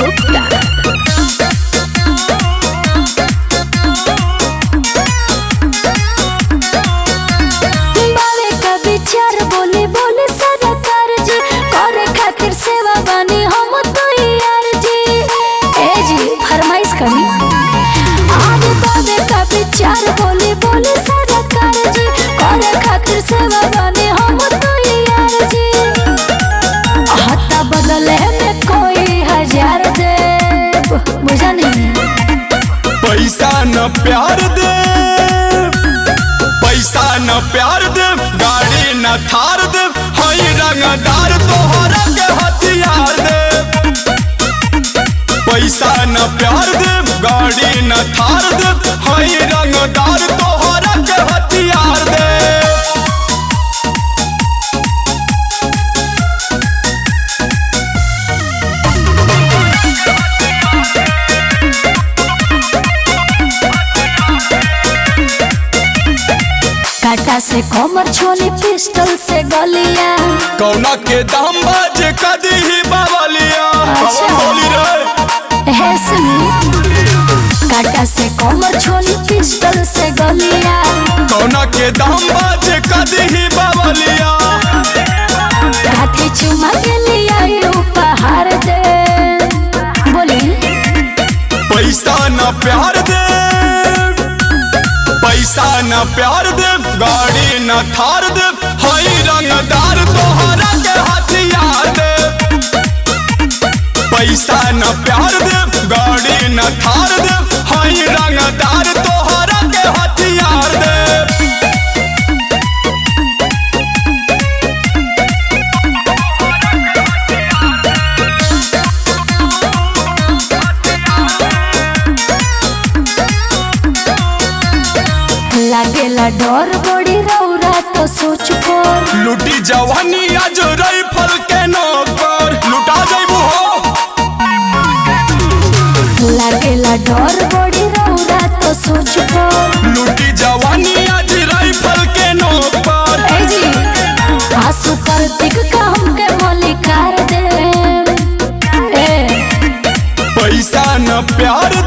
गुप्ता। बावे का विचार बोले बोले सरकार जी, करे खातिर सेवा बानी हम तो यार जी। ए जी फरमाइश करी। आगे बावे का विचार बोले बोले सरकार जी, करे खातिर सेवा बानी हम तो यार जी। हत्ता बदले में कोई हजार दे, बुझा नहीं। पैसा न प्यार दे, पैसा न प्यार दे, गाड़ी न थार दे, हई रंगदार तोहरा के हथियार दे। पैसा न प्यार दे, गाड़ी न थार दे, हई रंगदार तोहरा के हथियार दे। काटा से कमर छोली, पिस्टल से गलिया, कौना के दाम बाज कदी ही बावलिया। अच्छा। बोली रे है सुनी। काटा से कमर छोली, पिस्टल से गलिया, कौना के दाम बाज कदी ही बावलिया। हाथी चुमा के लिया ये उपहार दे। बोली पैसा न प्यार दे, पैसा न प्यार दे, गाड़ी न थार दे, हई रंगदार तोहरा के हथियार दे। पैसा न प्यार दे, गाड़ी न थार दे, हई रंगदार तोहरा के हथियार दे। लागेला डर बड़ी रौरा तो सोच कर, लुटी जवानी आज राइफल के नौकर, लुटा जाइबू हो। लागेला डर बड़ी रौरा तो सोच कर। लुटी जवानी आज राइफल के नौकर। ए जी आंसू प्रतीक का हमके मलिकार दे। ए पैसा न प्यार